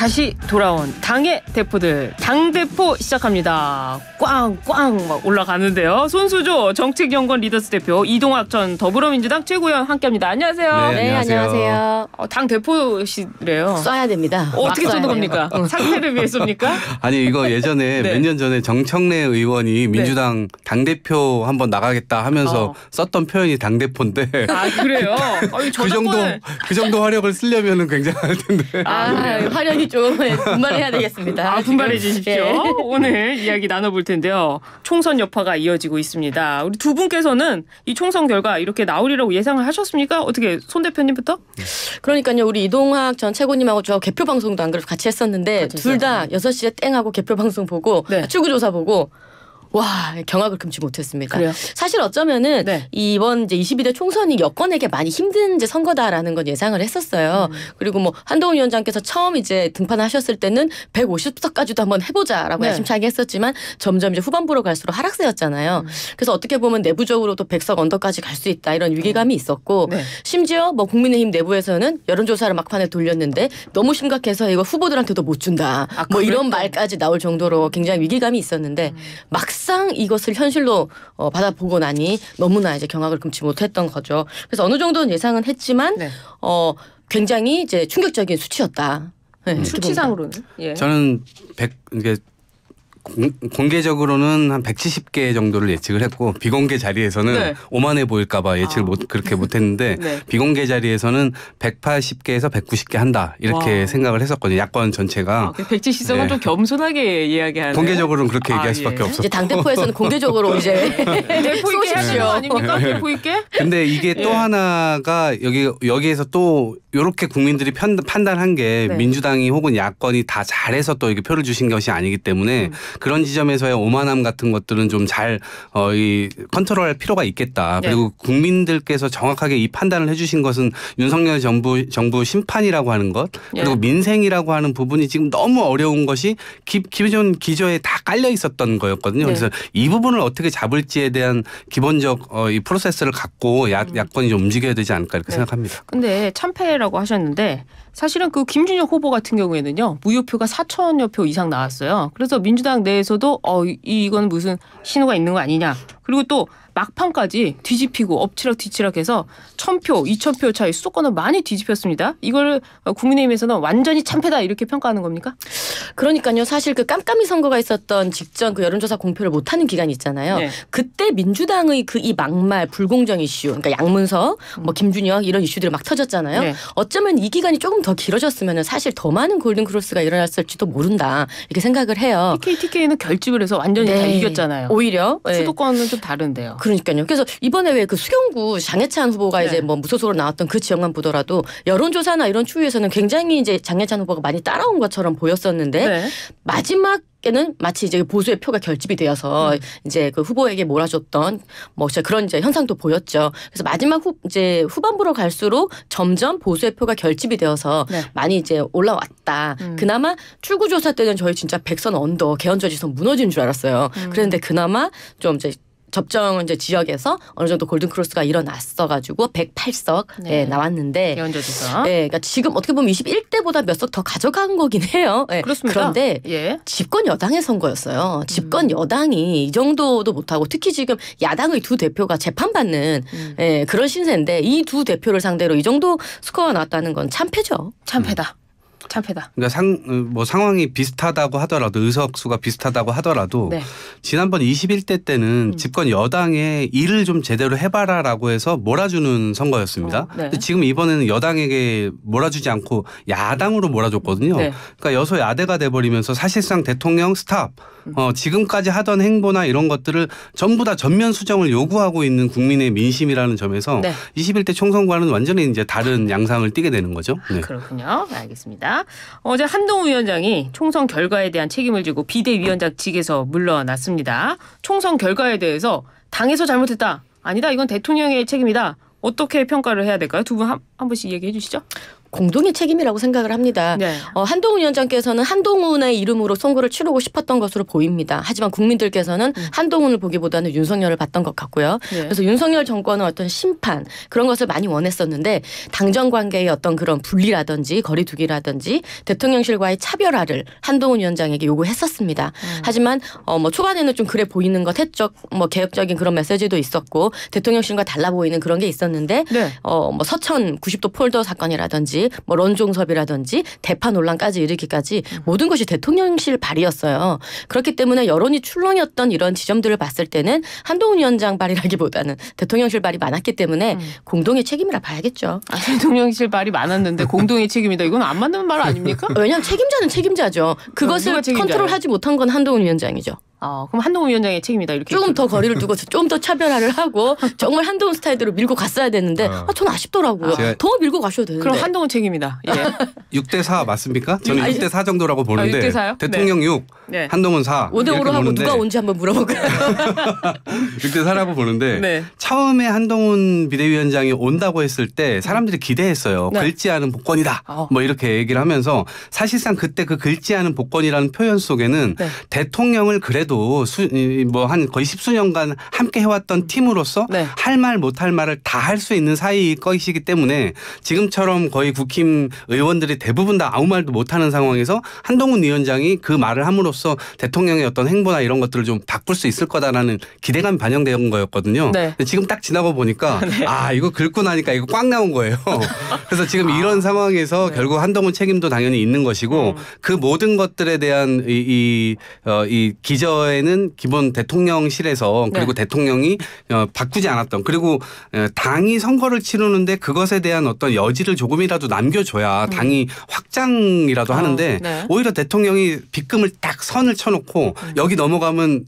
다시 돌아온 당의 대포들 당대포 시작합니다. 꽝꽝 막 올라가는데요. 손수조 정책연구원 리더스 대표 이동학 전 더불어민주당 최고위원 함께합니다. 안녕하세요. 네, 안녕하세요. 당 대포시래요. 써야 됩니다. 어떻게 쏘는 겁니까? 상태를 위해서입니까? 아니 이거 예전에 네. 몇 년 전에 정청래 의원이 민주당 당대표 한번 나가겠다 하면서 썼던 표현이 당대포인데 아 그래요? 그 정도 화력을 쓰려면 굉장할 텐데. 화력이 좀 분발해야 되겠습니다. 분발해 주십시오. 예. 오늘 이야기 나눠볼 텐데요. 총선 여파가 이어지고 있습니다. 우리 두 분께서는 이 총선 결과 이렇게 나오리라고 예상을 하셨습니까? 어떻게 손 대표님부터? 그러니까요. 우리 이동학 전 최고님하고 저 개표 방송도 안 그래도 같이 했었는데 둘 다 6시에 땡하고 개표 방송 보고 출구조사 보고 와 경악을 금치 못했습니다. 그래요? 사실 어쩌면은 이번 이제 22대 총선이 여권에게 많이 힘든 이제 선거다라는 건 예상을 했었어요. 그리고 뭐 한동훈 위원장께서 처음 이제 등판하셨을 때는 150석까지도 한번 해보자라고 야심차게 했었지만 점점 이제 후반부로 갈수록 하락세였잖아요. 그래서 어떻게 보면 내부적으로도 100석 언더까지 갈 수 있다 이런 위기감이 있었고 심지어 뭐 국민의힘 내부에서는 여론조사를 막판에 돌렸는데 너무 심각해서 이거 후보들한테도 못 준다. 뭐 이런 말까지 나올 정도로 굉장히 위기감이 있었는데 막상 이것을 현실로 받아보고 나니 너무나 이제 경악을 금치 못했던 거죠. 그래서 어느 정도는 예상은 했지만 굉장히 이제 충격적인 수치였다. 수치상으로는? 예. 저는 공개적으로는 한 170개 정도를 예측을 했고 비공개 자리에서는 오만해 보일까 봐 예측을 그렇게 못했는데 비공개 자리에서는 180개에서 190개 한다 이렇게 생각을 했었거든요. 야권 전체가. 170석은 좀 겸손하게 이야기하네요. 공개적으로는 그렇게 얘기할 수밖에 없었고. 이제 당대표에서는 공개적으로 이제 대포 있게 하시는 거 아닙니까? 대포 있게? 근데 이게 또 하나가 여기에서 또 이렇게 국민들이 판단한 게 민주당이 혹은 야권이 다 잘해서 또 이게 표를 주신 것이 아니기 때문에 그런 지점에서의 오만함 같은 것들은 좀 잘 컨트롤할 필요가 있겠다. 그리고 국민들께서 정확하게 이 판단을 해주신 것은 윤석열 정부 심판이라고 하는 것 그리고 민생이라고 하는 부분이 지금 너무 어려운 것이 기존 기조에 다 깔려 있었던 거였거든요. 그래서 이 부분을 어떻게 잡을지에 대한 기본적 이 프로세스를 갖고 야권이 좀 움직여야 되지 않을까 이렇게 생각합니다. 근데 참패라고 하셨는데 사실은 그 김준혁 후보 같은 경우에는요. 무효표가 4천여 표 이상 나왔어요. 그래서 민주당 내에서도 이건 무슨 신호가 있는 거 아니냐. 그리고 또 막판까지 뒤집히고 엎치락뒤치락해서 1,000표, 2,000표 차이 수도권은 많이 뒤집혔습니다. 이걸 국민의힘에서는 완전히 참패다 이렇게 평가하는 겁니까? 그러니까요. 사실 그 깜깜이 선거가 있었던 직전 그 여론조사 공표를 못하는 기간이 있잖아요. 그때 민주당의 그 이 막말 불공정 이슈, 그러니까 양문석, 뭐 김준혁 이런 이슈들이 막 터졌잖아요. 어쩌면 이 기간이 조금 더 길어졌으면 사실 더 많은 골든크로스가 일어났을지도 모른다 이렇게 생각을 해요. TK는 결집을 해서 완전히 다 이겼잖아요. 오히려 수도권은 좀 다른데요. 그러니까요. 그래서 이번에 왜 그 수경구 장해찬 후보가 이제 뭐 무소속으로 나왔던 그 지역만 보더라도 여론조사나 이런 추이에서는 굉장히 이제 장해찬 후보가 많이 따라온 것처럼 보였었는데 마지막에는 마치 이제 보수의 표가 결집이 되어서 이제 그 후보에게 몰아줬던 뭐 그런 이제 현상도 보였죠. 그래서 마지막 이제 후반부로 갈수록 점점 보수의 표가 결집이 되어서 많이 이제 올라왔다. 그나마 출구조사 때는 저희 진짜 100선 언더 개헌저지선 무너진 줄 알았어요. 그런데 그나마 좀 이제 접정 이제 지역에서 어느 정도 골든 크로스가 일어났어가지고 108석 나왔는데 개헌저지선. 그러니까 지금 어떻게 보면 21대보다 몇 석 더 가져간 거긴 해요. 그렇습니다. 그런데 집권 여당의 선거였어요. 집권 여당이 이 정도도 못하고 특히 지금 야당의 두 대표가 재판받는 그런 신세인데 이 두 대표를 상대로 이 정도 스코어가 나왔다는 건 참패죠. 참패다. 그러니까 상황이 비슷하다고 하더라도 의석수가 비슷하다고 하더라도 지난번 21대 때는 집권 여당에 일을 좀 제대로 해봐라라고 해서 몰아주는 선거였습니다. 근데 지금 이번에는 여당에게 몰아주지 않고 야당으로 몰아줬거든요. 그러니까 여소야대가 돼버리면서 사실상 대통령 스탑 지금까지 하던 행보나 이런 것들을 전부 다 전면 수정을 요구하고 있는 국민의 민심이라는 점에서 21대 총선과는 완전히 이제 다른 양상을 띠게 되는 거죠. 그렇군요. 알겠습니다. 어제 한동훈 위원장이 총선 결과에 대한 책임을 지고 비대위원장직에서 물러났습니다. 총선 결과에 대해서 당에서 잘못했다. 아니다. 이건 대통령의 책임이다. 어떻게 평가를 해야 될까요? 두 분 한 분씩 얘기해 주시죠. 공동의 책임이라고 생각을 합니다. 네. 한동훈 위원장께서는 한동훈의 이름으로 선거를 치르고 싶었던 것으로 보입니다. 하지만 국민들께서는 한동훈을 보기보다는 윤석열을 봤던 것 같고요. 네. 그래서 윤석열 정권은 어떤 심판 그런 것을 많이 원했었는데 당정 관계의 어떤 그런 분리라든지 거리두기라든지 대통령실과의 차별화를 한동훈 위원장에게 요구했었습니다. 하지만 뭐 초반에는 좀 그래 보이는 것 했죠. 뭐 개혁적인 그런 메시지도 있었고 대통령실과 달라 보이는 그런 게 있었는데 네. 뭐 서천 90도 폴더 사건이라든지 뭐 런종섭이라든지 대파 논란까지 이르기까지 모든 것이 대통령실 발이었어요. 그렇기 때문에 여론이 출렁였던 이런 지점들을 봤을 때는 한동훈 위원장 발이라기보다는 대통령실 발이 많았기 때문에 공동의 책임이라 봐야겠죠. 대통령실 발이 많았는데 공동의 책임이다. 이건 안 맞는 말 아닙니까? 왜냐하면 책임자는 책임자죠. 그것을 누가 책임자예요? 컨트롤하지 못한 건 한동훈 위원장이죠. 그럼 한동훈 위원장의 책임이다. 이렇게 조금 더 거리를 두고 좀 더 차별화를 하고 정말 한동훈 스타일대로 밀고 갔어야 되는데 저는 아쉽더라고요. 더 밀고 가셔도 되는데. 그럼 한동훈 책임이다. 예. 6대4 맞습니까? 저는 아니, 6대4 정도라고 보는데 6대4요? 대통령 6, 네. 한동훈 4 5대5로 하고 누가 온지 한번 물어볼까요? 6대4라고 보는데 네. 처음에 한동훈 비대위원장이 온다고 했을 때 사람들이 기대했어요. 네. 긁지 않은 복권이다. 뭐 이렇게 얘기를 하면서 사실상 그때 그 긁지 않은 복권이라는 표현 속에는 네. 대통령을 그래도 뭐 한 거의 십수년간 함께 해왔던 팀으로서 네. 할 말 못할 말을 다 할 수 있는 사이일 것이기 때문에 지금처럼 거의 국힘 의원들이 대부분 다 아무 말도 못하는 상황에서 한동훈 위원장이 그 말을 함으로써 대통령의 어떤 행보나 이런 것들을 좀 바꿀 수 있을 거다라는 기대감이 반영된 거였거든요. 네. 근데 지금 딱 지나고 보니까 이거 긁고 나니까 이거 꽉 나온 거예요. 그래서 지금 이런 상황에서 결국 한동훈 책임도 당연히 있는 것이고 그 모든 것들에 대한 이 기저에는 기본 대통령실에서 그리고 대통령이 바꾸지 않았던 그리고 당이 선거를 치르는데 그것에 대한 어떤 여지를 조금이라도 남겨줘야 당이 확장이라도 하는데 네. 오히려 대통령이 빗금을 딱 선을 쳐놓고 여기 넘어가면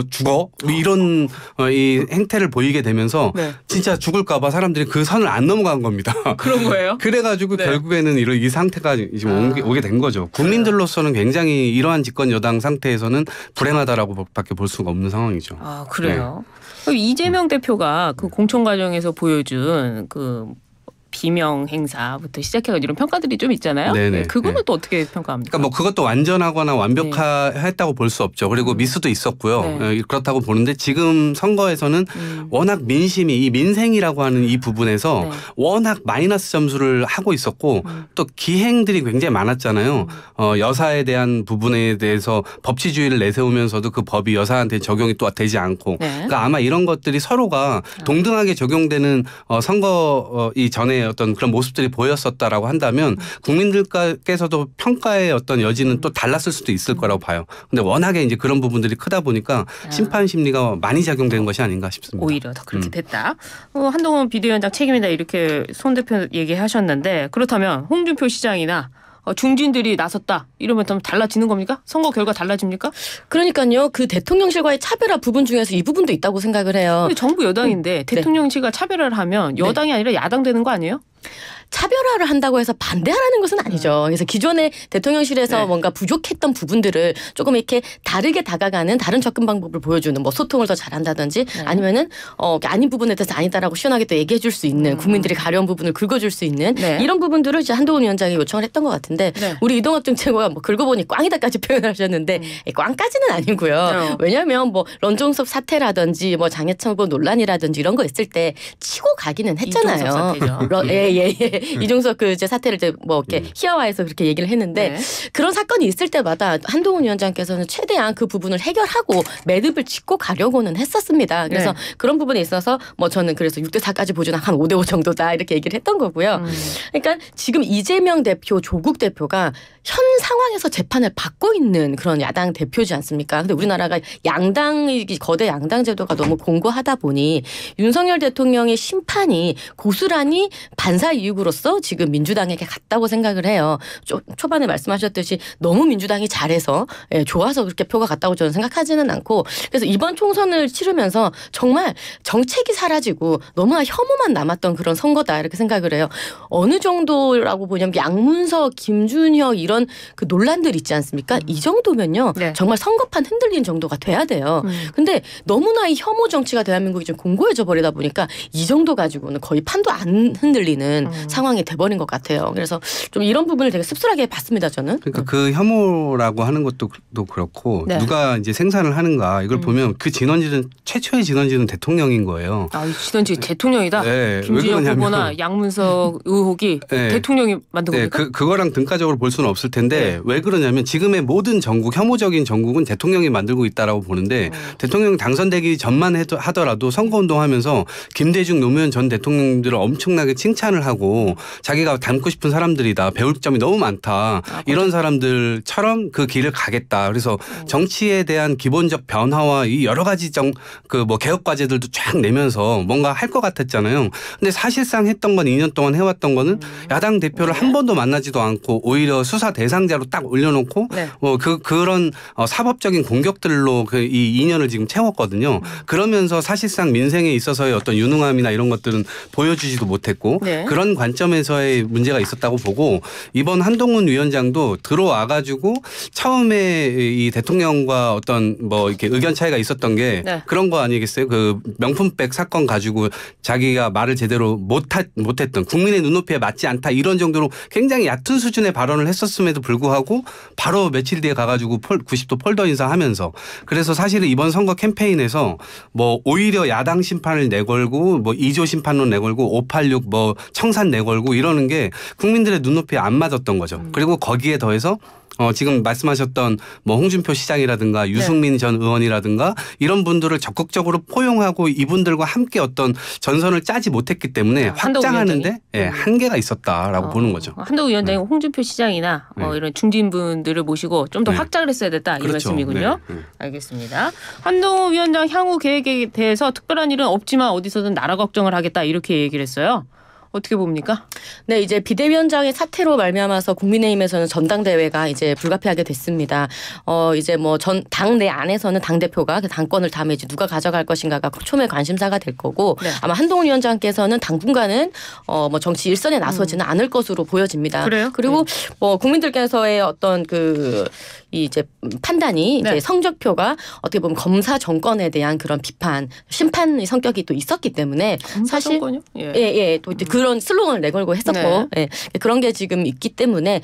죽어 이런 이 행태를 보이게 되면서 네. 진짜 죽을까봐 사람들이 그 선을 안 넘어간 겁니다. 그런 거예요? 그래가지고 네. 결국에는 이 상태가 지금 오게 된 거죠. 국민들로서는 굉장히 이러한 집권 여당 상태에서는 불행하다라고밖에 볼 수가 없는 상황이죠. 그래요. 이재명 대표가 그 공천 과정에서 보여준 그 비명 행사부터 시작해서 이런 평가들이 좀 있잖아요. 네네. 그거는 또 어떻게 평가합니까? 그러니까 뭐 그것도 완전하거나 완벽했다고 볼 수 없죠. 그리고 미스도 있었고요. 네. 그렇다고 보는데 지금 선거에서는 워낙 민심이 이 민생이라고 하는 이 부분에서 네. 워낙 마이너스 점수를 하고 있었고 또 기행들이 굉장히 많았잖아요. 여사에 대한 부분에 대해서 법치주의를 내세우면서도 그 법이 여사한테 적용이 또 되지 않고 네. 그러니까 아마 이런 것들이 서로가 동등하게 적용되는 선거 이 전에 어떤 그런 모습들이 보였었다라고 한다면 국민들께서도 평가의 어떤 여지는 또 달랐을 수도 있을 거라고 봐요. 근데 워낙에 이제 그런 부분들이 크다 보니까 심판 심리가 많이 작용된 것이 아닌가 싶습니다. 오히려 더 그렇게 됐다. 한동훈 비대위원장 책임이다 이렇게 손 대표 얘기하셨는데 그렇다면 홍준표 시장이나 중진들이 나섰다 이러면 좀 달라지는 겁니까? 선거 결과 달라집니까? 그러니까요. 그 대통령실과의 차별화 부분 중에서 이 부분도 있다고 생각을 해요. 근데 정부 여당인데 대통령실과 차별화를 하면 여당이 아니라 야당 되는 거 아니에요? 차별화를 한다고 해서 반대하라는 것은 아니죠. 그래서 기존의 대통령실에서 뭔가 부족했던 부분들을 조금 이렇게 다르게 다가가는 다른 접근 방법을 보여주는 뭐 소통을 더 잘한다든지 아니면은 아닌 부분에 대해서 아니다라고 시원하게 또 얘기해 줄 수 있는 국민들이 가려운 부분을 긁어줄 수 있는 이런 부분들을 이제 한동훈 위원장이 요청을 했던 것 같은데 우리 이동학 정책위가 뭐 긁어보니 꽝이다까지 표현을 하셨는데 꽝까지는 아니고요. 왜냐하면 뭐 런종섭 사태라든지 뭐 장해찬 후보 논란이라든지 이런 거 있을 때 치고 가기는 했잖아요. 이종석 사태죠. 예. 이종석 그 이제 사태를 이제 뭐 이렇게 희화화해서 그렇게 얘기를 했는데 그런 사건이 있을 때마다 한동훈 위원장께서는 최대한 그 부분을 해결하고 매듭을 짓고 가려고는 했었습니다. 그래서 그런 부분에 있어서 뭐 저는 그래서 6대4까지 보지는 한 5대5 정도다 이렇게 얘기를 했던 거고요. 그러니까 지금 이재명 대표, 조국 대표가 현 상황에서 재판을 받고 있는 그런 야당 대표지 않습니까? 근데 우리나라가 거대 양당 제도가 너무 공고하다 보니 윤석열 대통령의 심판이 고스란히 반사 이익으로서 지금 민주당에게 갔다고 생각을 해요. 초반에 말씀하셨듯이 너무 민주당이 잘해서 좋아서 그렇게 표가 갔다고 저는 생각하지는 않고 그래서 이번 총선을 치르면서 정말 정책이 사라지고 너무나 혐오만 남았던 그런 선거다 이렇게 생각을 해요. 어느 정도라고 보냐면 양문석, 김준혁 이런 그 논란들 있지 않습니까? 이 정도면요. 정말 선거판 흔들린 정도가 돼야 돼요. 근데 너무나 이 혐오 정치가 대한민국이 좀 공고해져 버리다 보니까 이 정도 가지고는 거의 판도 안 흔들리는 상황이 돼버린 것 같아요. 그래서 좀 이런 부분을 되게 씁쓸하게 봤습니다. 저는. 그러니까 그 혐오라고 하는 것도 그렇고 네. 누가 이제 생산을 하는가 이걸 보면 그 진원지는 최초의 진원지는 대통령인 거예요. 아, 이 진원지 대통령이다. 네, 김진영 후보나 양문석 의혹이 네. 대통령이 만든 네, 겁니까? 그거랑 등가적으로 볼 수는 없을 텐데 네. 왜 그러냐면 지금의 모든 전국 혐오적인 전국은 대통령이 만들고 있다라고 보는데 대통령 당선되기 전만 하더라도 선거운동하면서 김대중 노무현 전 대통령들을 엄청나게 칭찬을 하고 자기가 닮고 싶은 사람들이다. 배울 점이 너무 많다. 이런 사람들처럼 그 길을 가겠다. 그래서 정치에 대한 기본적 변화와 이 여러 가지 뭐 개혁 과제들도 쫙 내면서 뭔가 할 것 같았잖아요. 근데 사실상 했던 건 2년 동안 해왔던 거는 야당 대표를 한 번도 만나지도 않고 오히려 수사 대상자로 딱 올려놓고 네. 그런 사법적인 공격들로 이 2년을 지금 채웠거든요. 그러면서 사실상 민생에 있어서의 어떤 유능함이나 이런 것들은 보여주지도 못했고 네. 그런 관점에서의 문제가 있었다고 보고 이번 한동훈 위원장도 들어와가지고 처음에 이 대통령과 어떤 뭐 이렇게 의견 차이가 있었던 게 네. 그런 거 아니겠어요? 그 명품백 사건 가지고 자기가 말을 제대로 못했던 국민의 눈높이에 맞지 않다 이런 정도로 굉장히 얕은 수준의 발언을 했었음에도 불구하고 바로 며칠 뒤에 가가지고 90도 폴더 인사하면서 그래서 사실은 이번 선거 캠페인에서 뭐 오히려 야당 심판을 내걸고 뭐 2조 심판론 내걸고 586 뭐 청산 내걸고 이러는 게 국민들의 눈높이에 안 맞았던 거죠. 그리고 거기에 더해서 지금 말씀하셨던 뭐 홍준표 시장이라든가 유승민 전 의원이라든가 이런 분들을 적극적으로 포용하고 이분들과 함께 어떤 전선을 짜지 못했기 때문에 확장하는데 한계가 있었다라고 보는 거죠. 한동훈 위원장이 홍준표 시장이나 이런 중진분들을 모시고 좀 더 확장을 했어야 됐다 이 그렇죠. 말씀이군요. 알겠습니다. 한동훈 위원장 향후 계획에 대해서 특별한 일은 없지만 어디서든 나라 걱정을 하겠다 이렇게 얘기를 했어요. 어떻게 봅니까? 네, 이제 비대위원장의 사태로 말미암아서 국민의힘에서는 전당대회가 이제 불가피하게 됐습니다. 이제 뭐 당내 안에서는 당 대표가 그 당권을 다음에 이제 누가 가져갈 것인가가 초미의 관심사가 될 거고 네. 아마 한동훈 위원장께서는 당분간은 뭐 정치 일선에 나서지는 않을 것으로 보여집니다. 그래요? 그리고 뭐 국민들께서의 어떤 이제 판단이 네. 이제 성적표가 어떻게 보면 검사 정권에 대한 그런 비판, 심판의 성격이 또 있었기 때문에 사실 또 이제 그런 슬로건을 내걸고 했었고 그런 게 지금 있기 때문에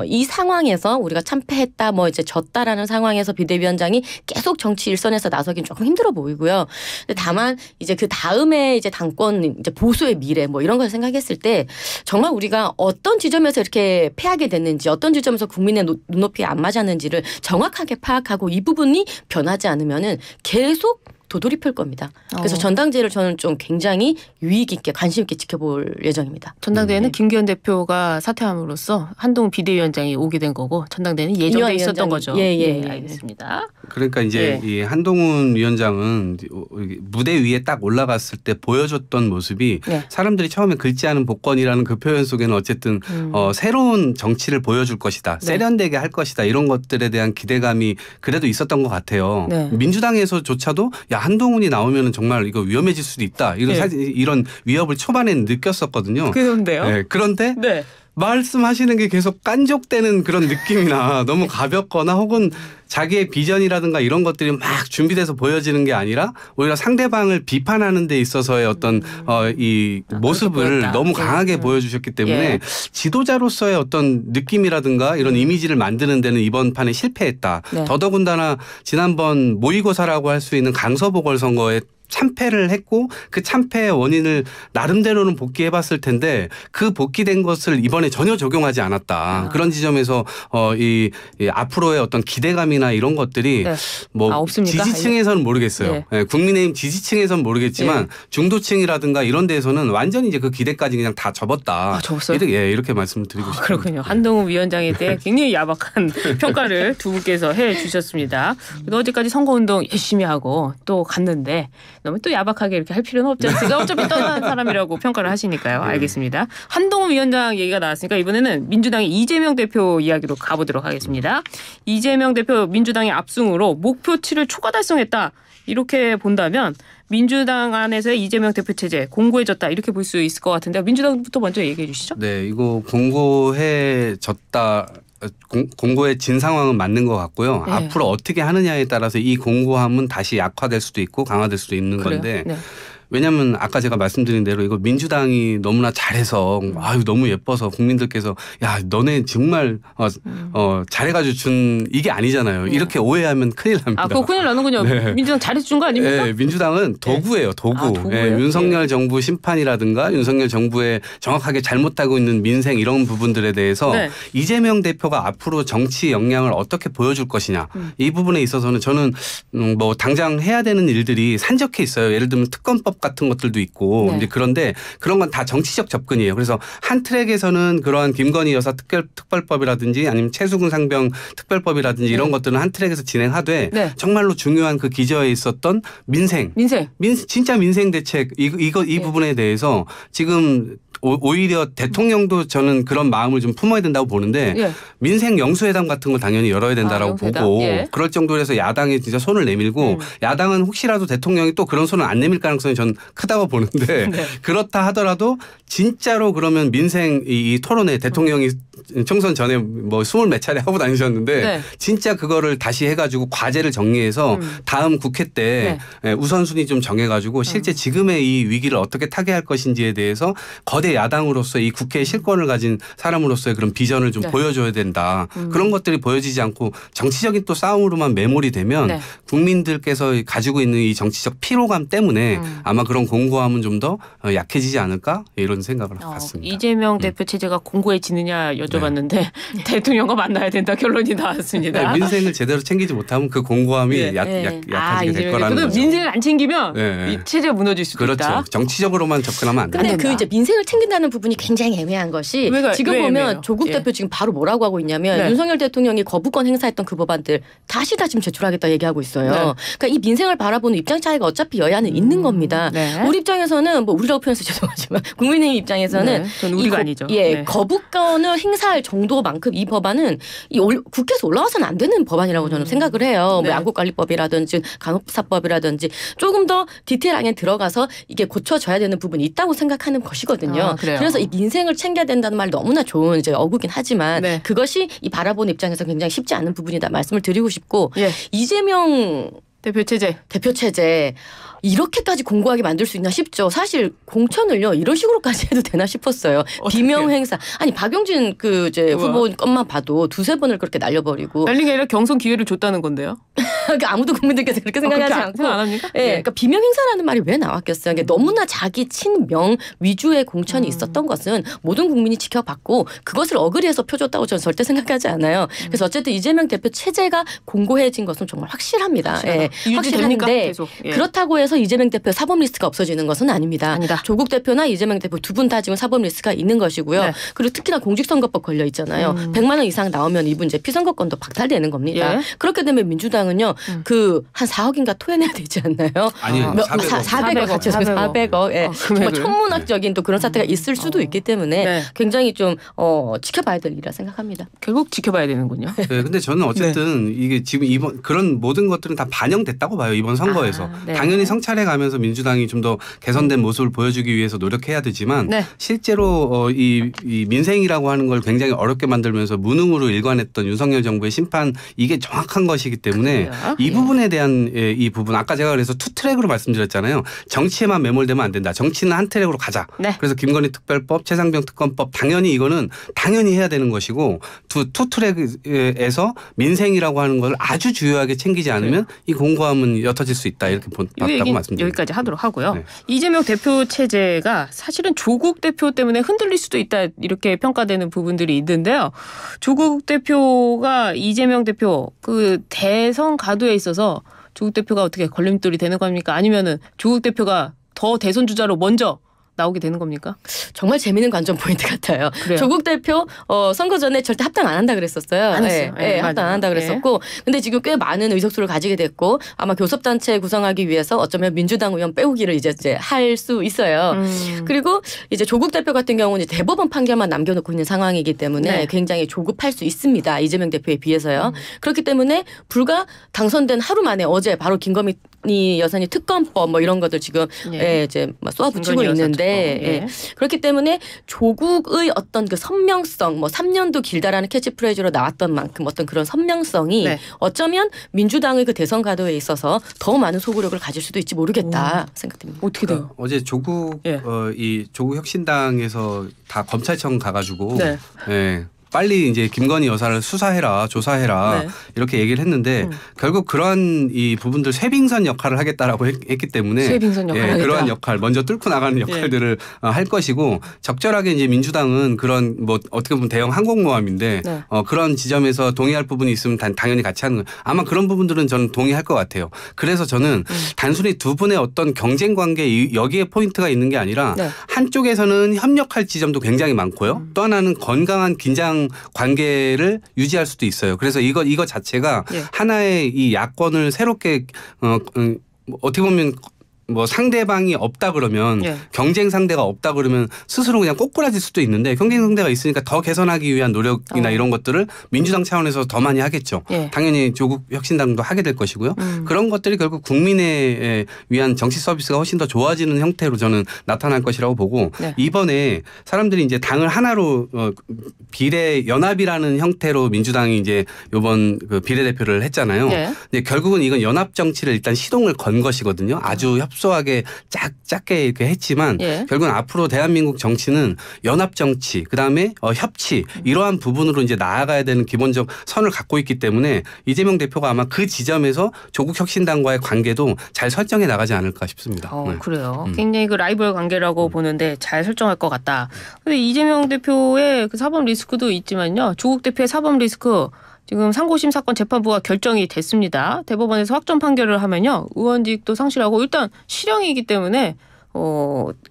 이 상황에서 우리가 참패했다 뭐 이제 졌다라는 상황에서 비대위원장이 계속 정치 일선에서 나서긴 조금 힘들어 보이고요. 다만 이제 그 다음에 이제 당권 이제 보수의 미래 뭐 이런 걸 생각했을 때 정말 우리가 어떤 지점에서 이렇게 패하게 됐는지 어떤 지점에서 국민의 눈높이에 안 맞았는지를 정확하게 파악하고 이 부분이 변하지 않으면은 계속 도돌이필 겁니다. 그래서 전당대회를 저는 좀 굉장히 유익 있게 관심 있게 지켜볼 예정입니다. 전당대회는 김기현 대표가 사퇴함으로써 한동훈 비대위원장이 오게 된 거고 전당대회는 예정돼 있었던 거죠. 알겠습니다. 그러니까 이제 이 한동훈 위원장은 무대 위에 딱 올라갔을 때 보여줬던 모습이 사람들이 처음에 긁지 않은 복권이라는 그 표현 속에는 어쨌든 새로운 정치를 보여줄 것이다. 세련되게 할 것이다. 이런 것들에 대한 기대감이 그래도 있었던 것 같아요. 민주당에서조차도 야 한동훈이 나오면 정말 이거 위험해질 수도 있다. 이런 위협을 초반에는 느꼈었거든요. 그런데요? 그런데 말씀하시는 게 계속 깐족되는 그런 느낌이나 너무 가볍거나 혹은 자기의 비전이라든가 이런 것들이 막 준비돼서 보여지는 게 아니라 오히려 상대방을 비판하는 데 있어서의 어떤 이 모습을 너무 강하게 보여주셨기 때문에 지도자로서의 어떤 느낌이라든가 이런 이미지를 만드는 데는 이번 판에 실패했다. 더더군다나 지난번 모의고사라고 할 수 있는 강서보궐선거에 참패를 했고 그 참패의 원인을 나름대로는 복귀해봤을 텐데 그 복귀된 것을 이번에 전혀 적용하지 않았다. 그런 지점에서 이 앞으로의 어떤 기대감이나 이런 것들이 뭐 지지층에서는 모르겠어요. 국민의힘 지지층에서는 모르겠지만 중도층이라든가 이런 데에서는 완전히 이제 그 기대까지 그냥 다 접었다. 접었어요? 이렇게 말씀을 드리고 싶습니다. 그렇군요. 한동훈 위원장에 대해 굉장히 야박한 평가를 두 분께서 해주셨습니다. 어제까지 선거운동 열심히 하고 또 갔는데 너무 또 야박하게 이렇게 할 필요는 없지 않습니까? 어차피 떠난 사람이라고 평가를 하시니까요. 알겠습니다. 한동훈 위원장 얘기가 나왔으니까 이번에는 민주당의 이재명 대표 이야기로 가보도록 하겠습니다. 이재명 대표 민주당의 압승으로 목표치를 초과 달성했다. 이렇게 본다면 민주당 안에서의 이재명 대표 체제 공고해졌다. 이렇게 볼 수 있을 것 같은데요. 민주당부터 먼저 얘기해 주시죠. 네. 이거 공고해졌다. 공고해진 상황은 맞는 것 같고요. 앞으로 어떻게 하느냐에 따라서 이 공고함은 다시 약화될 수도 있고 강화될 수도 있는 건데 왜냐하면 아까 제가 말씀드린 대로 이거 민주당이 너무나 잘해서 아유 너무 예뻐서 국민들께서 야 너네 정말 잘해가지고 준 이게 아니잖아요. 이렇게 오해하면 큰일 납니다. 아, 그거 큰일 나는군요. 네. 민주당 잘해준 거 아닙니까? 네, 민주당은 도구예요. 도구. 아, 도구예요? 윤석열 정부 심판이라든가 윤석열 정부의 정확하게 잘못하고 있는 민생 이런 부분들에 대해서 네. 이재명 대표가 앞으로 정치 역량을 어떻게 보여줄 것이냐. 이 부분에 있어서는 저는 뭐 당장 해야 되는 일들이 산적해 있어요. 예를 들면 특검법 같은 것들도 있고 네. 이제 그런데 그런 건 다 정치적 접근이에요. 그래서 한 트랙에서는 그러한 김건희 여사 특별법이라든지 아니면 최수근 상병 특별법이라든지 이런 것들은 한 트랙에서 진행하되 네. 정말로 중요한 그 기저에 있었던 민생 진짜 민생 대책 이 부분에 대해서 지금 오히려 대통령도 저는 그런 마음을 좀 품어야 된다고 보는데 예. 민생 영수회담 같은 걸 당연히 열어야 된다라고 영수회담. 보고 예. 그럴 정도로 해서 야당이 진짜 손을 내밀고 야당은 혹시라도 대통령이 또 그런 손을 안 내밀 가능성이 전 크다고 보는데 네. 그렇다 하더라도 진짜로 그러면 민생 이 토론회 대통령이 총선 전에 뭐 20몇 차례 하고 다니셨는데 네. 진짜 그거를 다시 해가지고 과제를 정리해서 다음 국회 때 우선순위 좀 정해가지고 실제 지금의 이 위기를 어떻게 타개할 것인지에 대해서 거대 야당으로서 이 국회의 실권을 가진 사람으로서의 그런 비전을 좀 네. 보여줘야 된다. 그런 것들이 보여지지 않고 정치적인 또 싸움으로만 매몰이 되면 네. 국민들께서 가지고 있는 이 정치적 피로감 때문에 아마 그런 공고함은 좀 더 약해지지 않을까 이런 생각을 갖습니다. 이재명 대표 체제가 공고해지느냐 여쭤봤는데 대통령과 만나야 된다 결론이 나왔습니다. 네, 민생을 제대로 챙기지 못하면 그 공고함이 예. 약해지게 될 거라는 그럼 거죠. 민생을 안 챙기면 네. 이 체제가 무너질 수도 그렇죠. 있다. 정치적으로만 접근하면 안 근데 됩니다. 그 이제 민생을 챙긴다는 부분이 굉장히 애매한 것이 지금 왜 보면 애매해요? 조국 예. 대표 지금 바로 뭐라고 하고 있냐면 네. 윤석열 대통령이 거부권 행사했던 그 법안들 다시 다 지금 제출하겠다 얘기하고 있어요. 네. 그러니까 이 민생을 바라보는 입장 차이가 어차피 여야는 있는 겁니다. 네. 우리 입장에서는 뭐 우리라고 표현해서 죄송하지만 국민의힘 입장에서는 네. 전 우리가 아니죠. 예, 네. 거부권을 행사할 정도만큼 이 법안은 국회에서 올라와서는 안 되는 법안이라고 저는 생각을 해요. 네. 뭐 양국관리법이라든지 간호사법이라든지 조금 더 디테일하게 들어가서 이게 고쳐져야 되는 부분이 있다고 생각하는 것이거든요. 아, 그래요? 그래서 이 민생을 챙겨야 된다는 말 너무나 좋은 이제 어구긴 하지만 네. 그것이 이 바라보는 입장에서 굉장히 쉽지 않은 부분이다 말씀을 드리고 싶고 예. 이재명 대표 체제 이렇게까지 공고하게 만들 수 있나 싶죠. 사실 공천을요 이런 식으로까지 해도 되나 싶었어요. 비명 행사 아니 박용진 그 이제 후보 것만 봐도 두세 번을 그렇게 날려버리고 날린 게 아니라 경선 기회를 줬다는 건데요. 그러니까 아무도 국민들께서 그렇게 생각하지 그렇게 않고 생각 안 합니까? 예, 그러니까 비명 행사라는 말이 왜 나왔겠어요? 그러니까 너무나 자기 친명 위주의 공천이 있었던 것은 모든 국민이 지켜봤고 그것을 어그리해서 펴줬다고 저는 절대 생각하지 않아요. 그래서 어쨌든 이재명 대표 체제가 공고해진 것은 정말 확실합니다. 예, 유지됩니까? 확실한데 계속. 예. 그렇다고 해서 이재명 대표 사법 리스트가 없어지는 것은 아닙니다. 아니다. 조국 대표나 이재명 대표 두 분 다 지금 사법 리스트가 있는 것이고요. 네. 그리고 특히나 공직선거법 걸려 있잖아요. 100만 원 이상 나오면 이분 이제 피선거권도 박탈되는 겁니다. 예. 그렇게 되면 민주당은요. 그 한 4억인가 토해내야 되지 않나요? 아니요. 400억. 400억. 400억. 예. 정말 천문학적인 또 그런 사태가 있을 수도 있기 때문에 네. 굉장히 좀 지켜봐야 될 일이라 생각합니다. 결국 지켜봐야 되는군요. 네, 근데 저는 어쨌든 이게 지금 이번 그런 모든 것들은 다 반영됐다고 봐요. 이번 선거에서. 네. 당연히 성찰해 가면서 민주당이 좀 더 개선된 모습을 보여주기 위해서 노력해야 되지만 네. 실제로 이 민생이라고 하는 걸 굉장히 어렵게 만들면서 무능으로 일관했던 윤석열 정부의 심판 이게 정확한 것이기 때문에 그래요? 이 부분에 대한 이 부분 아까 제가 그래서 투 트랙으로 말씀드렸잖아요. 정치에만 매몰되면 안 된다. 정치는 한 트랙으로 가자. 네. 그래서 김건희 특별법, 최상병 특검법 당연히 이거는 당연히 해야 되는 것이고 투 트랙에서 민생이라고 하는 걸 아주 주요하게 챙기지 않으면 이 공고함은 옅어질 수 있다 이렇게 봤다고 말씀드립니다. 여기까지 하도록 하고요. 네. 이재명 대표 체제가 사실은 조국 대표 때문에 흔들릴 수도 있다 이렇게 평가되는 부분들이 있는데요. 조국 대표가 이재명 대표 그 대선 가도에 있어서 조국 대표가 어떻게 걸림돌이 되는 겁니까? 아니면은 조국 대표가 더 대선 주자로 먼저 나오게 되는 겁니까? 정말 재미있는 관전 포인트 같아요. 그래요? 조국 대표 선거 전에 절대 합당 안 한다 그랬었어요. 안 했어요. 예, 합당 안 한다 그랬었고 근데 지금 꽤 많은 의석수를 가지게 됐고 아마 교섭단체 구성하기 위해서 어쩌면 민주당 의원 빼오기를 이제 할 수 있어요. 그리고 이제 조국 대표 같은 경우는 이제 대법원 판결만 남겨놓고 있는 상황이기 때문에 네. 굉장히 조급할 수 있습니다. 이재명 대표에 비해서요. 그렇기 때문에 불과 당선된 하루 만에 어제 바로 김건희 여사님 특검법 뭐 이런 것들 지금 예. 이제 막 쏘아붙이고 김건희 여사 있는데 예. 그렇기 때문에 조국의 어떤 그 선명성, 뭐 3년도 길다라는 캐치프레이즈로 나왔던 만큼 어떤 그런 선명성이 네. 어쩌면 민주당의 그 대선 가도에 있어서 더 많은 소구력을 가질 수도 있지 모르겠다 생각됩니다. 어떻게 돼요? 어제 조국 예. 이 조국 혁신당에서 다 검찰청 가가지고 네. 예. 빨리 이제 김건희 여사를 수사해라, 조사해라 네. 이렇게 얘기를 했는데 결국 그러한 이 부분들 쇠빙선 역할을 하겠다라고 했기 때문에 쇠빙선 역할을 하겠다. 그러한 역할 먼저 뚫고 나가는 역할들을 할 것이고 적절하게 이제 민주당은 그런 뭐 어떻게 보면 대형 항공모함인데 네. 그런 지점에서 동의할 부분이 있으면 당연히 같이 하는 거예요. 아마 그런 부분들은 저는 동의할 것 같아요. 그래서 저는 단순히 두 분의 어떤 경쟁 관계 여기에 포인트가 있는 게 아니라 네. 한쪽에서는 협력할 지점도 굉장히 많고요. 또 하나는 건강한 긴장 관계를 유지할 수도 있어요. 그래서 이거 자체가 예. 하나의 이 야권을 새롭게 어떻게 보면 뭐 상대방이 없다 그러면 예. 경쟁 상대가 없다 그러면 스스로 그냥 꼬꾸라질 수도 있는데 경쟁 상대가 있으니까 더 개선하기 위한 노력이나 이런 것들을 민주당 차원에서 더 많이 하겠죠. 예. 당연히 조국 혁신당도 하게 될 것이고요. 그런 것들이 결국 국민에 위한 정치 서비스가 훨씬 더 좋아지는 형태로 저는 나타날 것이라고 보고 네. 이번에 사람들이 이제 당을 하나로 비례 연합이라는 형태로 민주당이 이제 이번 그 비례대표를 했잖아요. 예. 근데 결국은 이건 연합 정치를 일단 시동을 건 것이거든요. 아주 협소하게 작게 이렇게 했지만 예. 결국은 앞으로 대한민국 정치는 연합 정치, 그다음에 협치 이러한 부분으로 이제 나아가야 되는 기본적 선을 갖고 있기 때문에 이재명 대표가 아마 그 지점에서 조국 혁신당과의 관계도 잘 설정해 나가지 않을까 싶습니다. 네. 그래요. 굉장히 그 라이벌 관계라고 보는데 잘 설정할 것 같다. 근데 이재명 대표의 그 사법 리스크도 있지만요. 조국 대표의 사법 리스크 지금 상고심 사건 재판부가 결정이 됐습니다. 대법원에서 확정 판결을 하면요. 의원직도 상실하고 일단 실형이기 때문에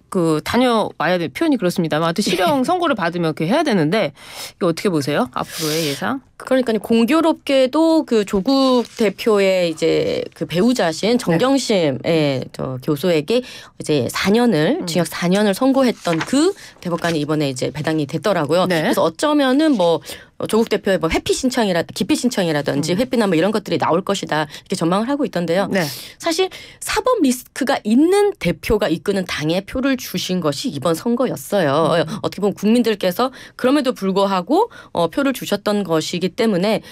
그 다녀와야 될 표현이 그렇습니다만 하여튼 실형 선고를 받으면 그렇게 해야 되는데 이거 어떻게 보세요? 앞으로의 예상? 그러니까요. 공교롭게도 그 조국 대표의 이제 그 배우자신 정경심의 저 교수에게 이제 4년을 징역 4년을 선고했던 그 대법관이 이번에 이제 배당이 됐더라고요. 네. 그래서 어쩌면은 뭐 조국 대표의 뭐 회피 신청이라든지 회피나 뭐 이런 것들이 나올 것이다 이렇게 전망을 하고 있던데요. 네. 사실 사법 리스크가 있는 대표가 이끄는 당에 표를 주신 것이 이번 선거였어요. 어떻게 보면 국민들께서 그럼에도 불구하고 표를 주셨던 것이기 때문에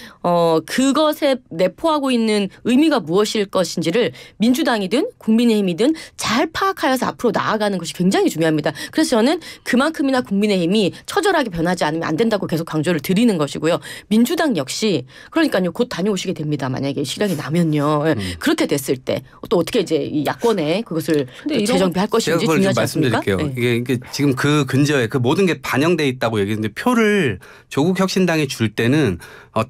그것에 내포하고 있는 의미가 무엇일 것인지를 민주당이든 국민의힘이든 잘 파악하여서 앞으로 나아가는 것이 굉장히 중요합니다. 그래서 저는 그만큼이나 국민의힘이 처절하게 변하지 않으면 안 된다고 계속 강조를 드리는 것이고요. 민주당 역시 그러니까요. 곧 다녀오시게 됩니다. 만약에 실형이 나면요. 그렇게 됐을 때 또 어떻게 이제 이 야권에 그것을 재정비할 것인지 제가 그걸 좀 중요하지 않습니까? 말씀드릴게요. 이게 지금 그 근저에 그 모든 게 반영돼 있다고 얘기했는데 표를 조국 혁신당에 줄 때는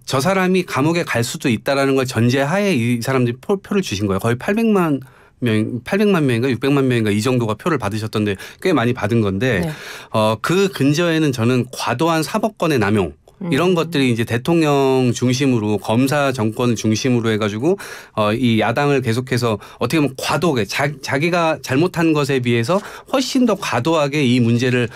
저 사람이 감옥에 갈 수도 있다라는 걸 전제하에 이 사람들이 표를 주신 거예요. 거의 800만 명인가 600만 명인가 이 정도가 표를 받으셨던데 꽤 많이 받은 건데 네. 그 근저에는 저는 과도한 사법권의 남용 이런 것들이 이제 대통령 중심으로 검사 정권을 중심으로 해가지고 이 야당을 계속해서 어떻게 보면 과도하게 자기가 잘못한 것에 비해서 훨씬 더 과도하게 이 문제를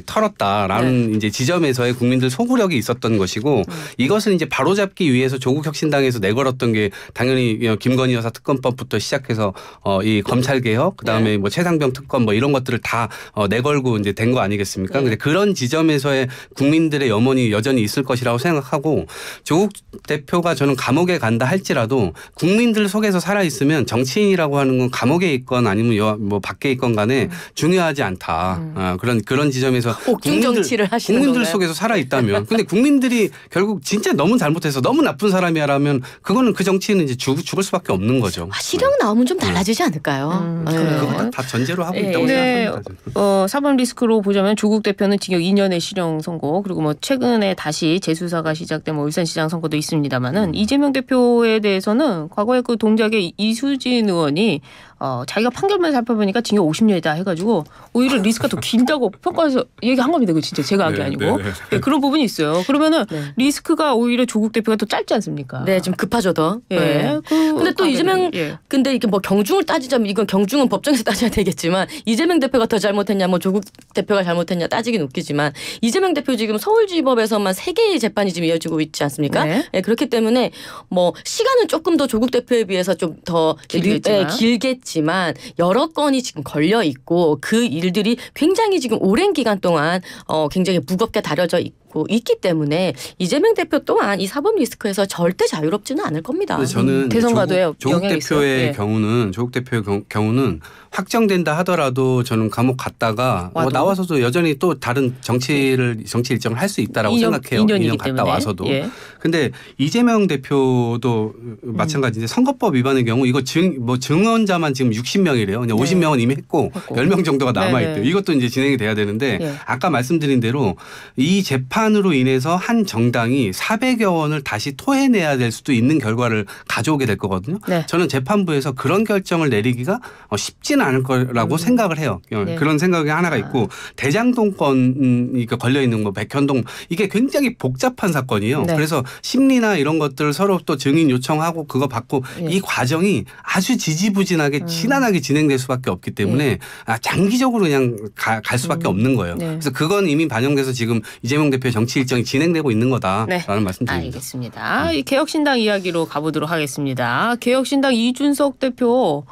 털었다라는 이제 지점에서의 국민들 소구력이 있었던 것이고 이것을 이제 바로잡기 위해서 조국 혁신당에서 내걸었던 게 당연히 김건희 여사 특검법부터 시작해서 이 검찰 개혁 그다음에 뭐 최상병 특검 뭐 이런 것들을 다 내걸고 이제 된 거 아니겠습니까? 근데 그런 지점에서의 국민들의 염원이 여전히 있을 것이라고 생각하고 조국 대표가 저는 감옥에 간다 할지라도 국민들 속에서 살아 있으면 정치인이라고 하는 건 감옥에 있건 아니면 뭐 밖에 있건 간에 중요하지 않다. 그런 지점에 옥중 정치를 하시는 국민들 건가요? 속에서 살아 있다면, 근데 국민들이 결국 진짜 너무 잘못해서 너무 나쁜 사람이라면 그거는 그 정치인은 이제 죽을 수밖에 없는 거죠. 실형 나오면 좀 달라지지 않을까요? 그거 다 전제로 하고 있다고 생각합니다. 사법 리스크로 보자면 조국 대표는 징역 2년의 실형 선고 그리고 뭐 최근에 다시 재수사가 시작된 뭐 울산시장 선거도 있습니다만은 이재명 대표에 대해서는 과거에 그 동작의 이수진 의원이 자기가 판결만 살펴보니까 징역 50년이다 해가지고 오히려 리스크가 더 길다고 평가해서 얘기한 겁니다. 그 진짜 제가 한 게 아니고 네, 그런 부분이 있어요. 그러면은 리스크가 오히려 조국 대표가 더 짧지 않습니까? 네, 좀 급하죠 더. 예. 근데 또 이재명 근데 이게 뭐 경중을 따지자면 이건 경중은 법정에서 따져야 되겠지만 이재명 대표가 더 잘못했냐 뭐 조국 대표가 잘못했냐 따지긴 웃기지만 이재명 대표 지금 서울지법에서만 3개의 재판이 지금 이어지고 있지 않습니까? 네, 그렇기 때문에 뭐 시간은 조금 더 조국 대표에 비해서 좀 더 길겠지만 있지만 여러 건이 지금 걸려 있고 그 일들이 굉장히 지금 오랜 기간 동안 굉장히 무겁게 다뤄져 있기 때문에 이재명 대표 또한 이 사법 리스크에서 절대 자유롭지는 않을 겁니다. 저는 대선과도 조국 영향이 대표의 있어요. 예. 경우는 조국 대표의 경우는 확정된다 하더라도 저는 감옥 갔다가 나와서도 여전히 또 다른 정치 일정을 할 수 있다라고 생각해요. 2년 갔다 때문에. 와서도. 예. 근데 이재명 대표도 마찬가지인데 선거법 위반의 경우 이거 증언자만 지금 60명이래요. 그냥 50명은 이미 했고 10명 정도가 남아 있대요. 네네. 이것도 이제 진행이 돼야 되는데 예. 아까 말씀드린 대로 이 재판으로 인해서 한 정당이 400여 원을 다시 토해내야 될 수도 있는 결과를 가져오게 될 거거든요. 네. 저는 재판부에서 그런 결정을 내리기가 쉽지는 않을 거라고 생각을 해요. 네. 그런 생각이 하나가 있고 대장동 건이 걸려 있는 거 백현동 이게 굉장히 복잡한 사건이에요. 네. 그래서 심리나 이런 것들 서로 또 증인 요청하고 그거 받고 네. 이 과정이 아주 지지부진하게 지난하게 진행될 수밖에 없기 때문에 장기적으로 그냥 갈 수밖에 없는 거예요. 네. 그래서 그건 이미 반영돼서 지금 이재명 대표의 정치 일정이 진행되고 있는 거다라는 네. 말씀드립니다. 알겠습니다. 이 개혁신당 이야기로 가보도록 하겠습니다. 개혁신당 이준석 대표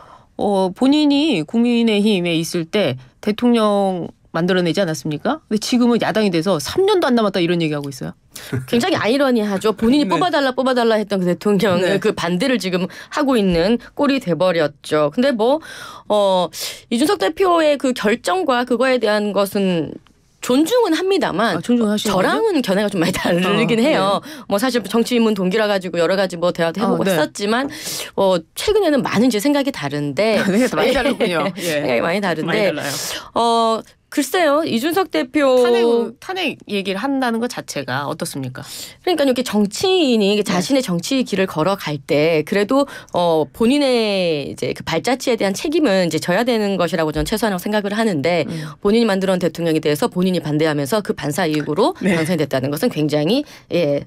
본인이 국민의힘에 있을 때 대통령 만들어내지 않았습니까? 근데 지금은 야당이 돼서 3년도 안 남았다 이런 얘기하고 있어요. 굉장히 아이러니하죠. 본인이 네. 뽑아달라 했던 그 대통령의 네. 그 반대를 지금 하고 있는 꼴이 돼버렸죠. 근데 이준석 대표의 그 결정과 그거에 대한 것은 존중은 합니다만 존중하시는 저랑은 견해가 좀 많이 다르긴 해요. 네. 사실 정치인문 동기라 가지고 여러 가지 대화도 해보고 네. 했었지만 최근에는 많은 이제 생각이 다른데 네, 많이 다르군요. 예. 생각이 많이 다른데 많이 달라요. 글쎄요, 이준석 대표 탄핵 얘기를 한다는 것 자체가 어떻습니까? 그러니까 이렇게 정치인이 자신의 정치 길을 걸어갈 때 그래도 본인의 이제 그 발자취에 대한 책임은 이제 져야 되는 것이라고 저는 최소한이라고 생각을 하는데 본인이 만들어온 대통령에 대해서 본인이 반대하면서 그 반사 이익으로 당선됐다는 것은 굉장히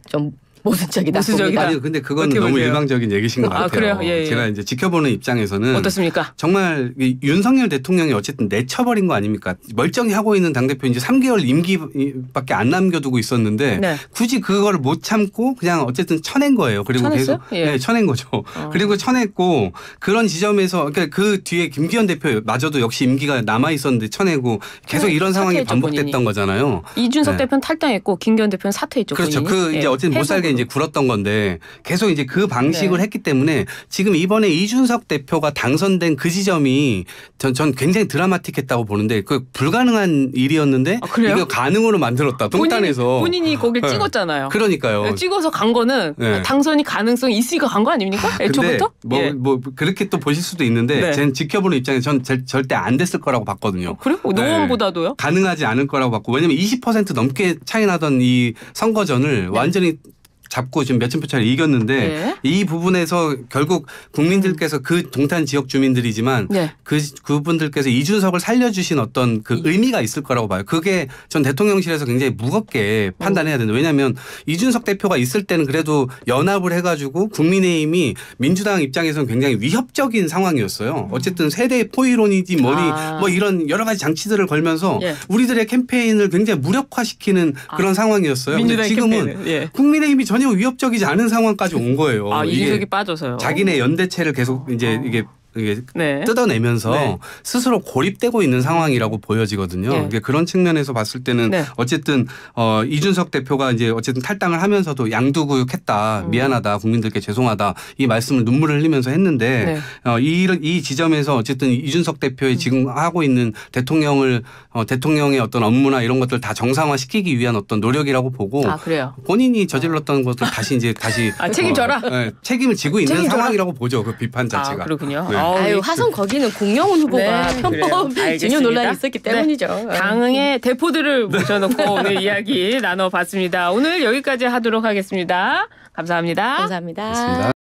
좀 모순적이다. 아니 근데 그건 어떻게 너무 보세요? 일방적인 얘기신 것 같아요. 그래요? 예, 예. 제가 이제 지켜보는 입장에서는 어떻습니까? 정말 윤석열 대통령이 어쨌든 내쳐버린 거 아닙니까? 멀쩡히 하고 있는 당대표 이제 3개월 임기밖에 안 남겨두고 있었는데 네. 굳이 그거를 못 참고 그냥 어쨌든 쳐낸 거예요. 그리고 쳐냈어요? 계속 예. 쳐낸 거죠. 그리고 쳐냈고 그런 지점에서 그러니까 그 뒤에 김기현 대표마저도 역시 임기가 남아 있었는데 쳐내고 계속 이런 상황이 사퇴했죠, 반복됐던 본인이. 거잖아요. 이준석 대표는 탈당했고 김기현 대표는 사퇴했죠. 그렇죠. 본인이. 이제 어쨌든 못 살게 이제 굴었던 건데 계속 이제 그 방식을 했기 때문에 지금 이번에 이준석 대표가 당선된 그 지점이 전 굉장히 드라마틱했다고 보는데 그 불가능한 일이었는데 그래요? 이거 가능으로 만들었다. 동탄에서 본인이 거길 네. 찍었잖아요. 그러니까요. 찍어서 간 거는 네. 당선이 가능성이 있으니까 간 거 아닙니까? 근데 애초부터? 예. 그렇게 또 보실 수도 있는데 네. 전 지켜보는 입장에서 전 절대 안 됐을 거라고 봤거든요. 그래요? 노원보다도요? 가능하지 않을 거라고 봤고 왜냐하면 20% 넘게 차이 나던 이 선거전을 완전히 잡고 지금 몇천 표 차로 이겼는데 네. 이 부분에서 결국 국민들께서 그 동탄 지역 주민들이지만 네. 그분들께서 이준석을 살려주신 어떤 그 의미가 있을 거라고 봐요. 그게 전 대통령실에서 굉장히 무겁게 판단해야 된다. 왜냐하면 이준석 대표가 있을 때는 그래도 연합을 해가지고 국민의힘이 민주당 입장에서는 굉장히 위협적인 상황이었어요. 어쨌든 세대 포위론이지 뭐 이런 여러 가지 장치들을 걸면서 예. 우리들의 캠페인을 굉장히 무력화시키는 그런 상황이었어요. 근데 민주당의 지금은 캠페인을. 예. 국민의힘이 전혀 위협적이지 않은 상황까지 온 거예요. 이준석이 빠져서요. 자기네 연대체를 계속 이제 이게 네. 뜯어내면서 네. 스스로 고립되고 있는 상황이라고 보여지거든요. 네. 그러니까 그런 측면에서 봤을 때는 네. 어쨌든 이준석 대표가 이제 어쨌든 탈당을 하면서 양두구육했다, 미안하다, 국민들께 죄송하다 이 말씀을 눈물을 흘리면서 했는데 이 지점에서 어쨌든 이준석 대표의 지금 하고 있는 대통령의 어떤 업무나 이런 것들 다 정상화시키기 위한 어떤 노력이라고 보고 그래요. 본인이 저질렀던 것들 다시 책임져라. 책임을 지고 있는 책임져라. 상황이라고 보죠. 그 비판 자체가. 그렇군요. 네. 화성 거기는 공영훈 후보가 편법 증여 논란이 있었기 때문이죠. 당의 대포들을 모셔놓고 오늘 이야기 나눠봤습니다. 오늘 여기까지 하도록 하겠습니다. 감사합니다. 감사합니다. 고맙습니다.